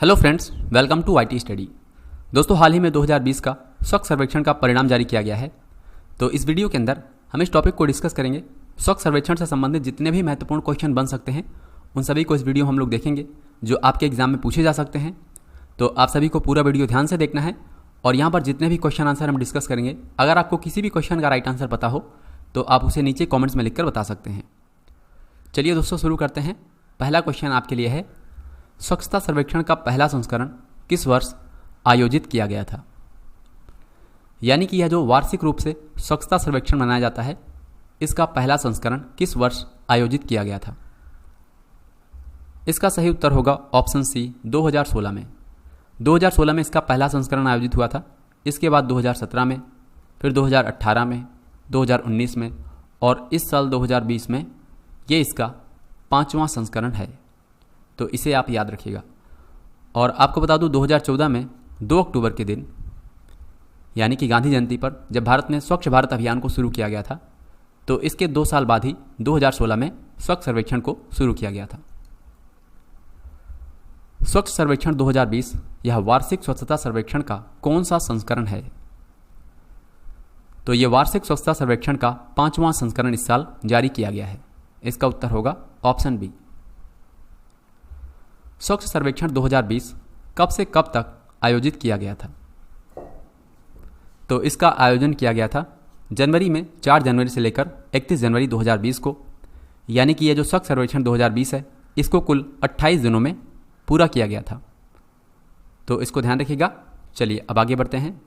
Hello friends, welcome to IT study. दोस्तों, हाल ही में 2020 का स्वच्छ सर्वेक्षण का परिणाम जारी किया गया है। तो इस वीडियो के अंदर हम इस टॉपिक को डिस्कस करेंगे। स्वच्छ सर्वेक्षण से संबंधित जितने भी महत्वपूर्ण क्वेश्चन बन सकते हैं उन सभी को इस वीडियो में हम लोग देखेंगे, जो आपके एग्जाम में पूछे जा सकते हैं। तो आप सभी को पूरा वीडियो ध्यान से देखना है और यहाँ पर जितने भी क्वेश्चन आंसर हम डिस्कस करेंगे, अगर आपको किसी भी क्वेश्चन का राइट आंसर पता हो तो आप उसे नीचे कॉमेंट्स में लिखकर बता सकते हैं। चलिए दोस्तों, शुरू करते हैं। पहला क्वेश्चन आपके लिए है, स्वच्छता सर्वेक्षण का पहला संस्करण किस वर्ष आयोजित किया गया था? यानी कि यह जो वार्षिक रूप से स्वच्छता सर्वेक्षण मनाया जाता है, इसका पहला संस्करण किस वर्ष आयोजित किया गया था? इसका सही उत्तर होगा ऑप्शन सी, 2016 में। 2016 में इसका पहला संस्करण आयोजित हुआ था। इसके बाद 2017 में, फिर 2018 में, 2019 में और इस साल 2020 में ये इसका 5वां संस्करण है। तो इसे आप याद रखिएगा। और आपको बता दूं, 2014 में 2 अक्टूबर के दिन, यानी कि गांधी जयंती पर, जब भारत में स्वच्छ भारत अभियान को शुरू किया गया था, तो इसके 2 साल बाद ही 2016 में स्वच्छ सर्वेक्षण को शुरू किया गया था। स्वच्छ सर्वेक्षण 2020 यह वार्षिक स्वच्छता सर्वेक्षण का कौन सा संस्करण है? तो यह वार्षिक स्वच्छता सर्वेक्षण का 5वां संस्करण इस साल जारी किया गया है। इसका उत्तर होगा ऑप्शन बी। स्वच्छ सर्वेक्षण 2020 कब से कब तक आयोजित किया गया था? तो इसका आयोजन किया गया था जनवरी में, 4 जनवरी से लेकर 31 जनवरी 2020 को। यानी कि यह जो स्वच्छ सर्वेक्षण 2020 है, इसको कुल 28 दिनों में पूरा किया गया था। तो इसको ध्यान रखिएगा। चलिए अब आगे बढ़ते हैं।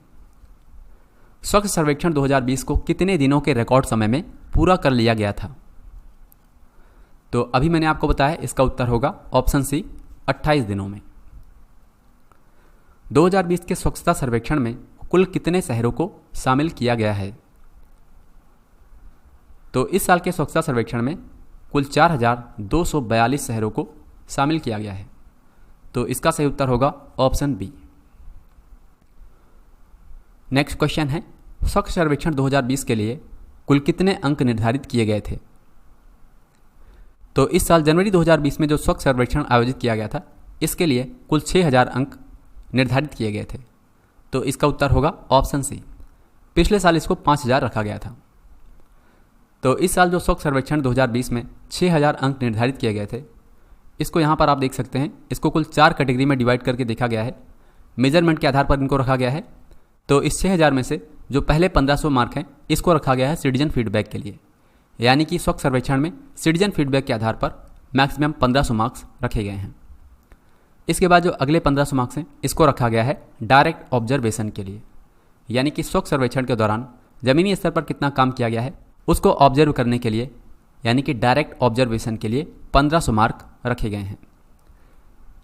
स्वच्छ सर्वेक्षण 2020 को कितने दिनों के रिकॉर्ड समय में पूरा कर लिया गया था? तो अभी मैंने आपको बताया, इसका उत्तर होगा ऑप्शन सी, 28 दिनों में। 2020 के स्वच्छता सर्वेक्षण में कुल कितने शहरों को शामिल किया गया है? तो इस साल के स्वच्छता सर्वेक्षण में कुल 4242 शहरों को शामिल किया गया है। तो इसका सही उत्तर होगा ऑप्शन बी। नेक्स्ट क्वेश्चन है, स्वच्छ सर्वेक्षण 2020 के लिए कुल कितने अंक निर्धारित किए गए थे? तो इस साल जनवरी 2020 में जो स्वच्छ सर्वेक्षण आयोजित किया गया था, इसके लिए कुल 6000 अंक निर्धारित किए गए थे। तो इसका उत्तर होगा ऑप्शन सी। पिछले साल इसको 5000 रखा गया था। तो इस साल जो स्वच्छ सर्वेक्षण 2020 में 6000 अंक निर्धारित किए गए थे, इसको यहाँ पर आप देख सकते हैं। इसको कुल 4 कैटेगरी में डिवाइड करके देखा गया है। मेजरमेंट के आधार पर इनको रखा गया है। तो इस 6000 में से जो पहले 1500 मार्क हैं, इसको रखा गया है सिटीजन फीडबैक के लिए। यानी कि स्वच्छ सर्वेक्षण में सिटीजन फीडबैक के आधार पर मैक्सिमम 1500 मार्क्स रखे गए हैं। इसके बाद जो अगले 1500 मार्क्स हैं, इसको रखा गया है डायरेक्ट ऑब्जर्वेशन के लिए। यानी कि स्वच्छ सर्वेक्षण के दौरान जमीनी स्तर पर कितना काम किया गया है, उसको ऑब्जर्व करने के लिए, यानी कि डायरेक्ट ऑब्जर्वेशन के लिए 1500 मार्क रखे गए हैं।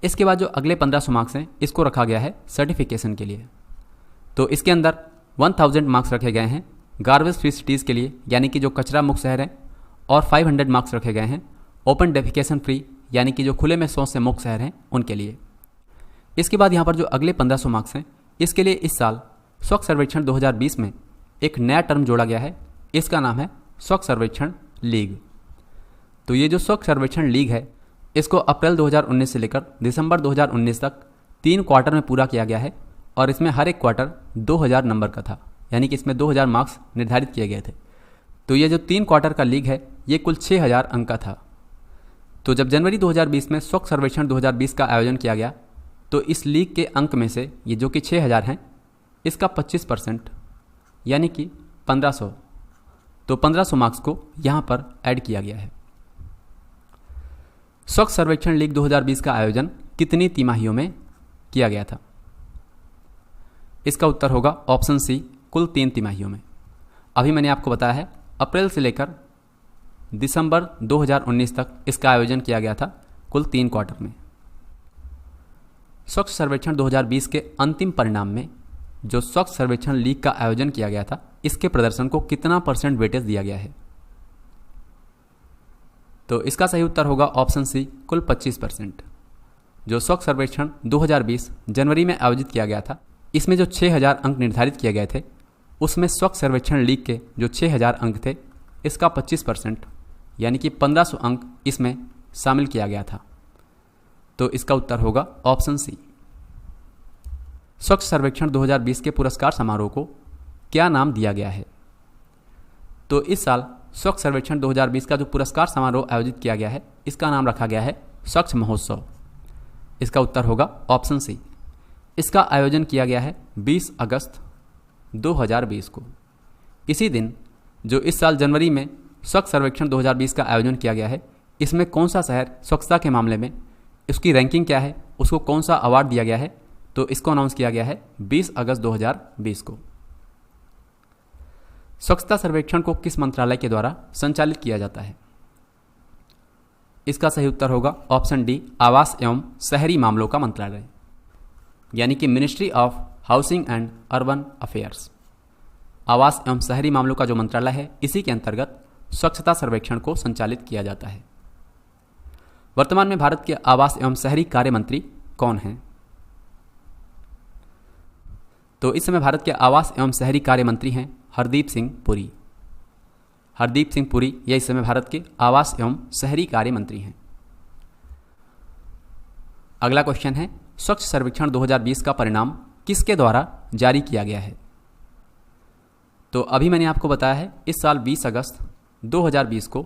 इसके बाद जो अगले 1500 मार्क्स हैं, इसको रखा गया है सर्टिफिकेशन के लिए। तो इसके अंदर 1000 मार्क्स रखे गए हैं गार्बेज फ्री सिटीज़ के लिए, यानी कि जो कचरा मुक्त शहर हैं, और 500 मार्क्स रखे गए हैं ओपन डेफिकेशन फ्री, यानी कि जो खुले में शौच से मुक्त शहर हैं, उनके लिए। इसके बाद यहाँ पर जो अगले 1500 मार्क्स हैं, इसके लिए इस साल स्वच्छ सर्वेक्षण 2020 में एक नया टर्म जोड़ा गया है। इसका नाम है स्वच्छ सर्वेक्षण लीग। तो ये जो स्वच्छ सर्वेक्षण लीग है, इसको अप्रैल 2019 से लेकर दिसंबर 2019 तक 3 क्वार्टर में पूरा किया गया है। और इसमें हर एक क्वार्टर 2000 नंबर का था, यानी कि इसमें 2000 मार्क्स निर्धारित किए गए थे। तो ये जो 3 क्वार्टर का लीग है, ये कुल 6000 अंक का था। तो जब जनवरी 2020 में स्वच्छ सर्वेक्षण 2020 का आयोजन किया गया, तो इस लीग के अंक में से ये जो कि 6000 हैं, इसका 25% यानी कि 1500, तो 1500 मार्क्स को यहाँ पर ऐड किया गया है। स्वच्छ सर्वेक्षण लीग 2020 का आयोजन कितनी तिमाहियों में किया गया था? इसका उत्तर होगा ऑप्शन सी, कुल 3 तिमाहियों में। अभी मैंने आपको बताया है, अप्रैल से लेकर दिसंबर 2019 तक इसका आयोजन किया गया था, कुल 3 क्वार्टर में। स्वच्छ सर्वेक्षण 2020 के अंतिम परिणाम में जो स्वच्छ सर्वेक्षण लीग का आयोजन किया गया था, इसके प्रदर्शन को कितना % वेटेज दिया गया है? तो इसका सही उत्तर होगा ऑप्शन सी, कुल 25%। जो स्वच्छ सर्वेक्षण 2020 जनवरी में आयोजित किया गया था, इसमें जो 6000 अंक निर्धारित किए गए थे, उसमें स्वच्छ सर्वेक्षण लीग के जो 6000 अंक थे, इसका 25% यानी कि 1500 अंक इसमें शामिल किया गया था। तो इसका उत्तर होगा ऑप्शन सी। स्वच्छ सर्वेक्षण 2020 के पुरस्कार समारोह को क्या नाम दिया गया है? तो इस साल स्वच्छ सर्वेक्षण 2020 का जो पुरस्कार समारोह आयोजित किया गया है, इसका नाम रखा गया है स्वच्छ महोत्सव। इसका उत्तर होगा ऑप्शन सी। इसका आयोजन किया गया है 20 अगस्त 2020 को। इसी दिन जो इस साल जनवरी में स्वच्छ सर्वेक्षण 2020 का आयोजन किया गया है, इसमें कौन सा शहर स्वच्छता के मामले में उसकी रैंकिंग क्या है, उसको कौन सा अवार्ड दिया गया है, तो इसको अनाउंस किया गया है 20 अगस्त 2020 को। स्वच्छता सर्वेक्षण को किस मंत्रालय के द्वारा संचालित किया जाता है? इसका सही उत्तर होगा ऑप्शन डी, आवास एवं शहरी मामलों का मंत्रालय, यानी कि ministry of housing and urban affairs. आवास एवं शहरी मामलों का जो मंत्रालय है, इसी के अंतर्गत स्वच्छता सर्वेक्षण को संचालित किया जाता है। वर्तमान में भारत के आवास एवं शहरी कार्य मंत्री कौन हैं? तो इस समय भारत के आवास एवं शहरी कार्य मंत्री हैं हरदीप सिंह पुरी। हरदीप सिंह पुरी ये इस समय भारत के आवास एवं शहरी कार्य मंत्री हैं। अगला क्वेश्चन है, स्वच्छ सर्वेक्षण 2020 का परिणाम किसके द्वारा जारी किया गया है? तो अभी मैंने आपको बताया है इस साल 20 अगस्त 2020 को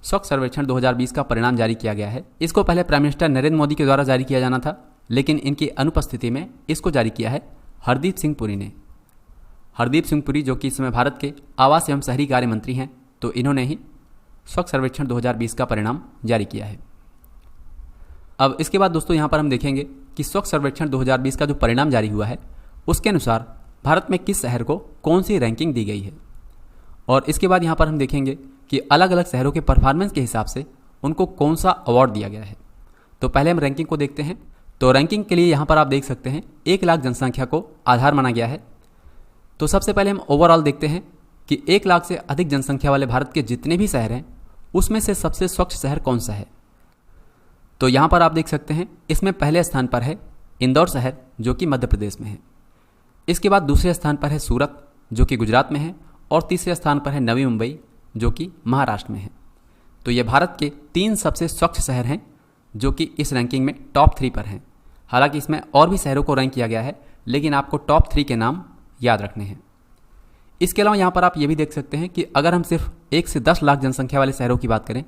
स्वच्छ सर्वेक्षण 2020 का परिणाम जारी किया गया है। इसको पहले प्राइम मिनिस्टर नरेंद्र मोदी के द्वारा जारी किया जाना था, लेकिन इनकी अनुपस्थिति में इसको जारी किया है हरदीप सिंह पुरी ने। हरदीप सिंह पुरी जो कि इस समय भारत के आवास एवं शहरी कार्य मंत्री हैं, तो इन्होंने ही स्वच्छ सर्वेक्षण 2020 का परिणाम जारी किया है। अब इसके बाद दोस्तों यहाँ पर हम देखेंगे कि स्वच्छ सर्वेक्षण 2020 का जो परिणाम जारी हुआ है, उसके अनुसार भारत में किस शहर को कौन सी रैंकिंग दी गई है। और इसके बाद यहाँ पर हम देखेंगे कि अलग अलग शहरों के परफॉर्मेंस के हिसाब से उनको कौन सा अवार्ड दिया गया है। तो पहले हम रैंकिंग को देखते हैं। तो रैंकिंग के लिए यहाँ पर आप देख सकते हैं 1 लाख जनसंख्या को आधार माना गया है। तो सबसे पहले हम ओवरऑल देखते हैं कि 1 लाख से अधिक जनसंख्या वाले भारत के जितने भी शहर हैं, उसमें से सबसे स्वच्छ शहर कौन सा है। तो यहाँ पर आप देख सकते हैं इसमें पहले स्थान पर है इंदौर शहर, जो कि मध्य प्रदेश में है। इसके बाद दूसरे स्थान पर है सूरत, जो कि गुजरात में है, और तीसरे स्थान पर है नवी मुंबई, जो कि महाराष्ट्र में है। तो ये भारत के 3 सबसे स्वच्छ शहर हैं जो कि इस रैंकिंग में टॉप 3 पर हैं। हालांकि इसमें और भी शहरों को रैंक किया गया है, लेकिन आपको टॉप 3 के नाम याद रखने हैं। इसके अलावा यहाँ पर आप ये भी देख सकते हैं कि अगर हम सिर्फ 1 से 10 लाख जनसंख्या वाले शहरों की बात करें,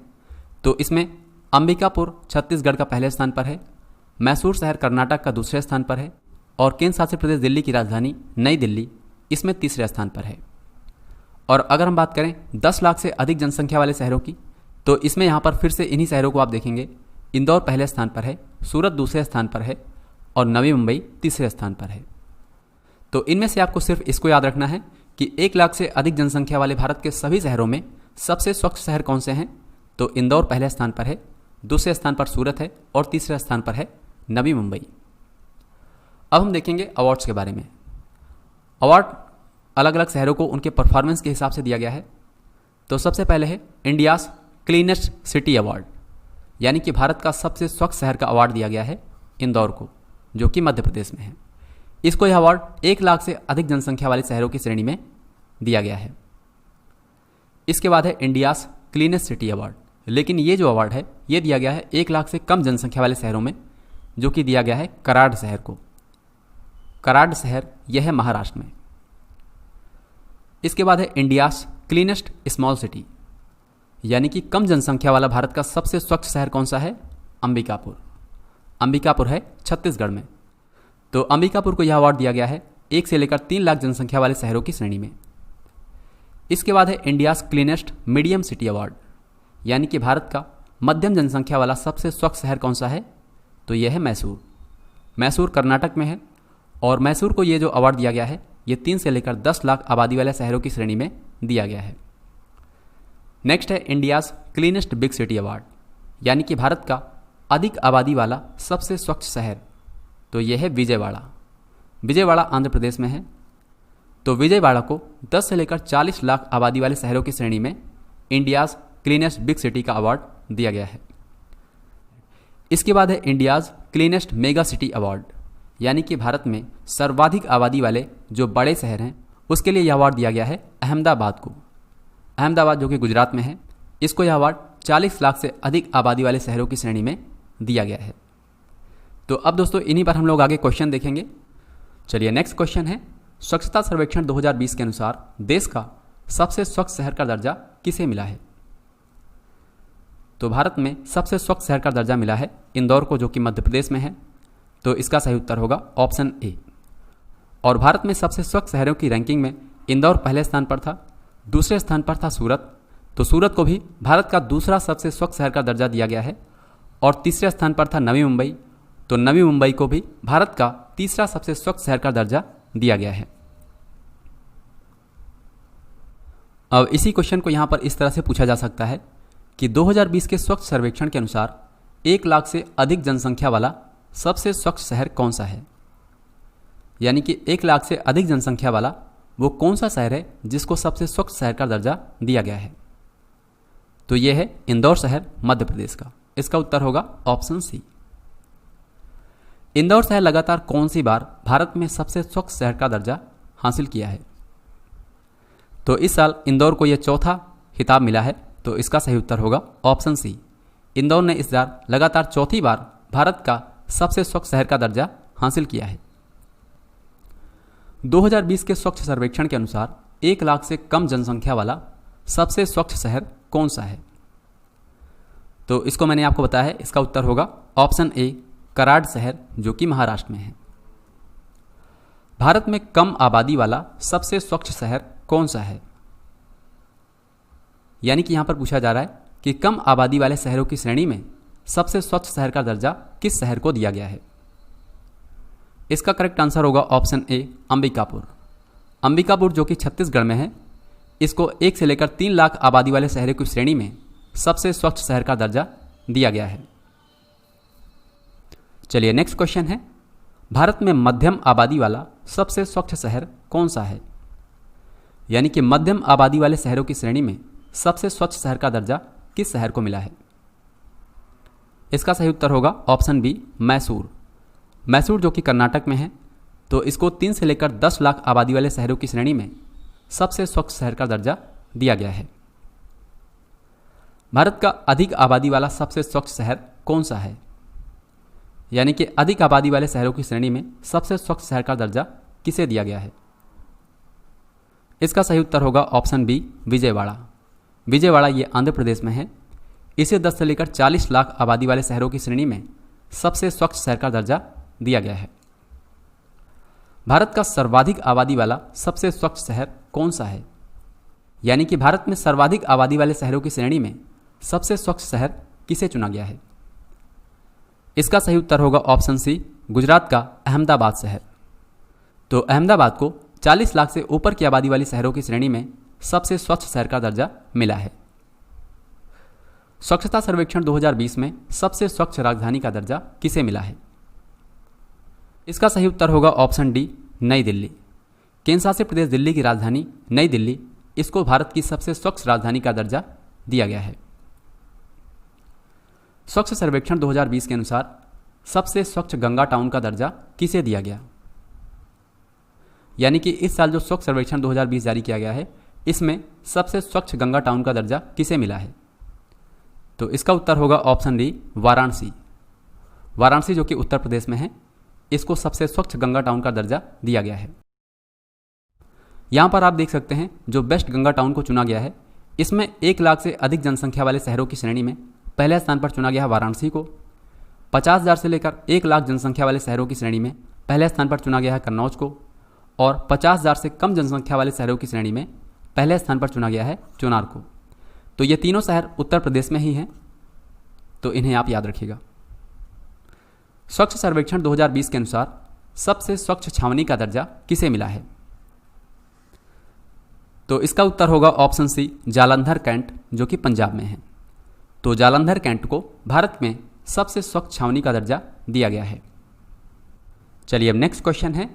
तो इसमें अंबिकापुर छत्तीसगढ़ का पहले स्थान पर है, मैसूर शहर कर्नाटक का दूसरे स्थान पर है, और केंद्र शासित प्रदेश दिल्ली की राजधानी नई दिल्ली इसमें तीसरे स्थान पर है। और अगर हम बात करें 10 लाख से अधिक जनसंख्या वाले शहरों की, तो इसमें यहाँ पर फिर से इन्हीं शहरों को आप देखेंगे। इंदौर पहले स्थान पर है, सूरत दूसरे स्थान पर है, और नवी मुंबई तीसरे स्थान पर है। तो इनमें से आपको सिर्फ इसको याद रखना है कि 1 लाख से अधिक जनसंख्या वाले भारत के सभी शहरों में सबसे स्वच्छ शहर कौन से हैं। तो इंदौर पहले स्थान पर है, दूसरे स्थान पर सूरत है, और तीसरे स्थान पर है नवी मुंबई। अब हम देखेंगे अवार्ड्स के बारे में। अवार्ड अलग अलग शहरों को उनके परफॉर्मेंस के हिसाब से दिया गया है। तो सबसे पहले है इंडियाज़ क्लीनेस्ट सिटी अवार्ड, यानी कि भारत का सबसे स्वच्छ शहर का अवार्ड दिया गया है इंदौर को, जो कि मध्य प्रदेश में है। इसको यह अवार्ड 1 लाख से अधिक जनसंख्या वाले शहरों की श्रेणी में दिया गया है। इसके बाद है इंडियाज़ क्लीनेस्ट सिटी अवार्ड, लेकिन ये जो अवार्ड है ये दिया गया है 1 लाख से कम जनसंख्या वाले शहरों में, जो कि दिया गया है कराड़ शहर को। कराड़ शहर यह है महाराष्ट्र में। इसके बाद है इंडियाज़ क्लीनेस्ट स्मॉल सिटी, यानी कि कम जनसंख्या वाला भारत का सबसे स्वच्छ शहर कौन सा है? अंबिकापुर। अंबिकापुर है छत्तीसगढ़ में। तो अंबिकापुर को यह अवार्ड दिया गया है 1 से लेकर 3 लाख जनसंख्या वाले शहरों की श्रेणी में। इसके बाद है India's cleanest medium city award, यानी कि भारत का मध्यम जनसंख्या वाला सबसे स्वच्छ शहर कौन सा है? तो यह है मैसूर। मैसूर कर्नाटक में है, और मैसूर को ये जो अवार्ड दिया गया है ये 3 से लेकर 10 लाख आबादी वाले शहरों की श्रेणी में दिया गया है। नेक्स्ट है India's cleanest big city award, यानी कि भारत का अधिक आबादी वाला सबसे स्वच्छ शहर। तो यह है विजयवाड़ा। विजयवाड़ा आंध्र प्रदेश में है। तो विजयवाड़ा को 10 से लेकर 40 लाख आबादी वाले शहरों की श्रेणी में इंडियाज़ क्लीनेस्ट बिग सिटी का अवार्ड दिया गया है। इसके बाद है India's cleanest mega city award, यानी कि भारत में सर्वाधिक आबादी वाले जो बड़े शहर हैं उसके लिए यह अवार्ड दिया गया है अहमदाबाद को। अहमदाबाद जो कि गुजरात में है, इसको यह अवार्ड 40 लाख से अधिक आबादी वाले शहरों की श्रेणी में दिया गया है। तो अब दोस्तों इन्हीं पर हम लोग आगे क्वेश्चन देखेंगे। चलिए नेक्स्ट क्वेश्चन है, स्वच्छता सर्वेक्षण 2020 के अनुसार देश का सबसे स्वच्छ शहर का दर्जा किसे मिला है? तो भारत में सबसे स्वच्छ शहर का दर्जा मिला है इंदौर को, जो कि मध्य प्रदेश में है। तो इसका सही उत्तर होगा ऑप्शन ए। और भारत में सबसे स्वच्छ शहरों की रैंकिंग में इंदौर पहले स्थान पर था, दूसरे स्थान पर था सूरत। तो सूरत को भी भारत का दूसरा सबसे स्वच्छ शहर का दर्जा दिया गया है। और तीसरे स्थान पर था नवी मुंबई। तो नवी मुंबई को भी भारत का तीसरा सबसे स्वच्छ शहर का दर्जा दिया गया है। अब इसी क्वेश्चन को यहां पर इस तरह से पूछा जा सकता है कि 2020 के स्वच्छ सर्वेक्षण के अनुसार 1 लाख से अधिक जनसंख्या वाला सबसे स्वच्छ शहर कौन सा है? यानी कि 1 लाख से अधिक जनसंख्या वाला वो कौन सा शहर है जिसको सबसे स्वच्छ शहर का दर्जा दिया गया है? तो यह है इंदौर शहर, मध्य प्रदेश का। इसका उत्तर होगा ऑप्शन सी। इंदौर शहर लगातार कौन सी बार भारत में सबसे स्वच्छ शहर का दर्जा हासिल किया है? तो इस साल इंदौर को यह चौथा खिताब मिला है। तो इसका सही उत्तर होगा ऑप्शन सी। इंदौर ने इस बार लगातार चौथी बार भारत का सबसे स्वच्छ शहर का दर्जा हासिल किया है। 2020 के स्वच्छ सर्वेक्षण के अनुसार 1 लाख से कम जनसंख्या वाला सबसे स्वच्छ शहर कौन सा है? तो इसको मैंने आपको बताया है, इसका उत्तर होगा ऑप्शन ए, कराड शहर, जो कि महाराष्ट्र में है। भारत में कम आबादी वाला सबसे स्वच्छ शहर कौन सा है? यानी कि यहां पर पूछा जा रहा है कि कम आबादी वाले शहरों की श्रेणी में सबसे स्वच्छ शहर का दर्जा किस शहर को दिया गया है? इसका करेक्ट आंसर होगा ऑप्शन ए, अंबिकापुर। अंबिकापुर जो कि छत्तीसगढ़ में है, इसको 1 से लेकर 3 लाख आबादी वाले शहरों की श्रेणी में सबसे स्वच्छ शहर का दर्जा दिया गया है। चलिए नेक्स्ट क्वेश्चन है, भारत में मध्यम आबादी वाला सबसे स्वच्छ शहर कौन सा है? यानी कि मध्यम आबादी वाले शहरों की श्रेणी में सबसे स्वच्छ शहर का दर्जा किस शहर को मिला है? इसका सही उत्तर होगा ऑप्शन बी, मैसूर। मैसूर जो कि कर्नाटक में है, तो इसको 3 से लेकर 10 लाख आबादी वाले शहरों की श्रेणी में सबसे स्वच्छ शहर का दर्जा दिया गया है। भारत का अधिक आबादी वाला सबसे स्वच्छ शहर कौन सा है? यानी कि अधिक आबादी वाले शहरों की श्रेणी में सबसे स्वच्छ शहर का दर्जा किसे दिया गया है? इसका सही उत्तर होगा ऑप्शन बी, विजयवाड़ा। विजयवाड़ा ये आंध्र प्रदेश में है। इसे 10 से लेकर 40 लाख आबादी वाले शहरों की श्रेणी में सबसे स्वच्छ शहर का दर्जा दिया गया है। भारत का सर्वाधिक आबादी वाला सबसे स्वच्छ शहर कौन सा है? यानी कि भारत में सर्वाधिक आबादी वाले शहरों की श्रेणी में सबसे स्वच्छ शहर किसे चुना गया है? इसका सही उत्तर होगा ऑप्शन सी, गुजरात का अहमदाबाद शहर। तो अहमदाबाद को 40 लाख से ऊपर की आबादी वाली शहरों की श्रेणी में सबसे स्वच्छ शहर का दर्जा मिला है। स्वच्छता सर्वेक्षण 2020 में सबसे स्वच्छ राजधानी का दर्जा किसे मिला है? इसका सही उत्तर होगा ऑप्शन डी, नई दिल्ली। केंद्र शासित प्रदेश दिल्ली की राजधानी नई दिल्ली, इसको भारत की सबसे स्वच्छ राजधानी का दर्जा दिया गया है। स्वच्छ सर्वेक्षण 2020 के अनुसार सबसे स्वच्छ गंगा टाउन का दर्जा किसे दिया गया? यानी कि इस साल जो स्वच्छ सर्वेक्षण 2020 जारी किया गया है, इसमें सबसे स्वच्छ गंगा टाउन का दर्जा किसे मिला है? तो इसका उत्तर होगा ऑप्शन डी, वाराणसी। वाराणसी जो कि उत्तर प्रदेश में है, इसको सबसे स्वच्छ गंगा टाउन का दर्जा दिया गया है। यहां पर आप देख सकते हैं जो बेस्ट गंगा टाउन को चुना गया है, इसमें 1 लाख से अधिक जनसंख्या वाले शहरों की श्रेणी में पहले स्थान पर चुना गया है वाराणसी को। 50,000 से लेकर 1 लाख जनसंख्या वाले शहरों की श्रेणी में पहले स्थान पर चुना गया है कन्नौज को। और 50,000 से कम जनसंख्या वाले शहरों की श्रेणी में पहले स्थान पर चुना गया है चुनार को। तो ये तीनों शहर उत्तर प्रदेश में ही हैं, तो इन्हें आप याद रखिएगा। स्वच्छ सर्वेक्षण 2020 के अनुसार सबसे स्वच्छ छावनी का दर्जा किसे मिला है? तो इसका उत्तर होगा ऑप्शन सी, जालंधर कैंट, जो कि पंजाब में है। तो जालंधर कैंट को भारत में सबसे स्वच्छ छावनी का दर्जा दिया गया है। चलिए अब नेक्स्ट क्वेश्चन है,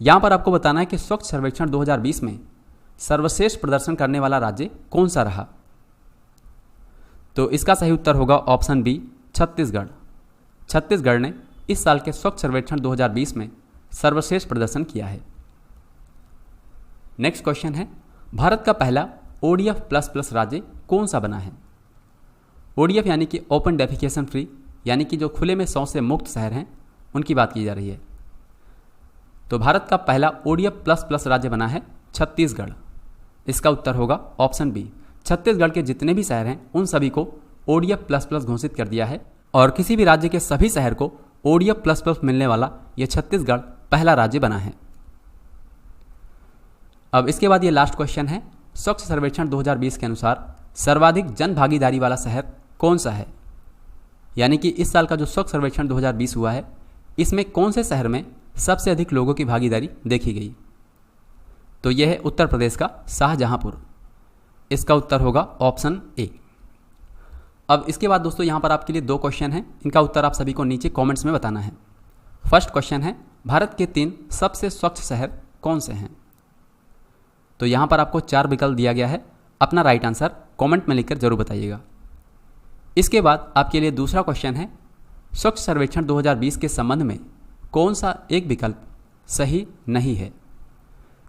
यहां पर आपको बताना है कि स्वच्छ सर्वेक्षण 2020 में सर्वश्रेष्ठ प्रदर्शन करने वाला राज्य कौन सा रहा? तो इसका सही उत्तर होगा ऑप्शन बी, छत्तीसगढ़। छत्तीसगढ़ ने इस साल के स्वच्छ सर्वेक्षण 2020 में सर्वश्रेष्ठ प्रदर्शन किया है। नेक्स्ट क्वेश्चन है, भारत का पहला ODF++ राज्य कौन सा बना है? ODF यानी कि ओपन डेफिकेशन फ्री, यानी कि जो खुले में शौच से मुक्त शहर हैं, उनकी बात की जा रही है। तो भारत का पहला ODF++ राज्य बना है छत्तीसगढ़। इसका उत्तर होगा ऑप्शन बी। छत्तीसगढ़ के जितने भी शहर हैं उन सभी को ODF++ घोषित कर दिया है और किसी भी राज्य के सभी शहर को ODF++ मिलने वाला यह छत्तीसगढ़ पहला राज्य बना है। अब इसके बाद ये लास्ट क्वेश्चन है, स्वच्छ सर्वेक्षण 2020 के अनुसार सर्वाधिक जन भागीदारी वाला शहर कौन सा है? यानी कि इस साल का जो स्वच्छ सर्वेक्षण 2020 हुआ है इसमें कौन से शहर में सबसे अधिक लोगों की भागीदारी देखी गई? तो यह है उत्तर प्रदेश का शाहजहांपुर। इसका उत्तर होगा ऑप्शन ए। अब इसके बाद दोस्तों यहाँ पर आपके लिए 2 क्वेश्चन हैं, इनका उत्तर आप सभी को नीचे कमेंट्स में बताना है। फर्स्ट क्वेश्चन है, भारत के 3 सबसे स्वच्छ शहर कौन से हैं? तो यहाँ पर आपको 4 विकल्प दिया गया है, अपना राइट आंसर कमेंट में लिखकर जरूर बताइएगा। इसके बाद आपके लिए दूसरा क्वेश्चन है, स्वच्छ सर्वेक्षण 2020 के संबंध में कौन सा एक विकल्प सही नहीं है?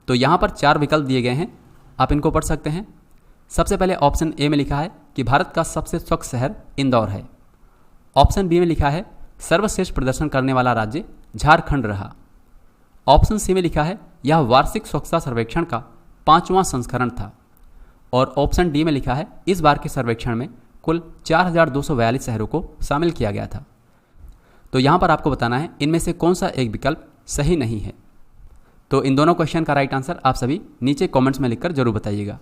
तो यहाँ पर 4 विकल्प दिए गए हैं, आप इनको पढ़ सकते हैं। सबसे पहले ऑप्शन ए में लिखा है कि भारत का सबसे स्वच्छ शहर इंदौर है। ऑप्शन बी में लिखा है सर्वश्रेष्ठ प्रदर्शन करने वाला राज्य झारखंड रहा। ऑप्शन सी में लिखा है यह वार्षिक स्वच्छता सर्वेक्षण का 5वां संस्करण था। और ऑप्शन डी में लिखा है इस बार के सर्वेक्षण में कुल 4242 शहरों को शामिल किया गया था। तो यहाँ पर आपको बताना है इनमें से कौन सा एक विकल्प सही नहीं है। तो इन दोनों क्वेश्चन का राइट आंसर आप सभी नीचे कमेंट्स में लिखकर जरूर बताइएगा।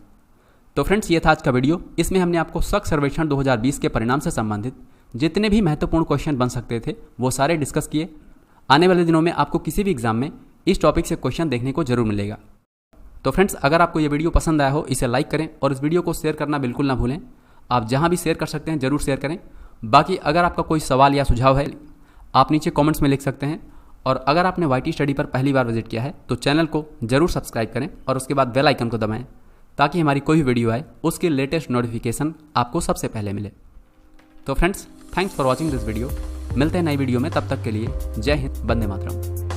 तो फ्रेंड्स, ये था आज का वीडियो। इसमें हमने आपको स्वच्छ सर्वेक्षण 2020 के परिणाम से संबंधित जितने भी महत्वपूर्ण क्वेश्चन बन सकते थे वो सारे डिस्कस किए। आने वाले दिनों में आपको किसी भी एग्जाम में इस टॉपिक से क्वेश्चन देखने को जरूर मिलेगा। तो फ्रेंड्स, अगर आपको ये वीडियो पसंद आया हो इसे लाइक करें और इस वीडियो को शेयर करना बिल्कुल ना भूलें। आप जहाँ भी शेयर कर सकते हैं जरूर शेयर करें। बाकी अगर आपका कोई सवाल या सुझाव है आप नीचे कमेंट्स में लिख सकते हैं। और अगर आपने YT स्टडी पर पहली बार विजिट किया है तो चैनल को जरूर सब्सक्राइब करें और उसके बाद बेल आइकन को दबाएं ताकि हमारी कोई भी वीडियो आए उसकी लेटेस्ट नोटिफिकेशन आपको सबसे पहले मिले। तो friends, thanks for watching this video. मिलते हैं नई वीडियो में, तब तक के लिए जय हिंद, वंदे मातरम।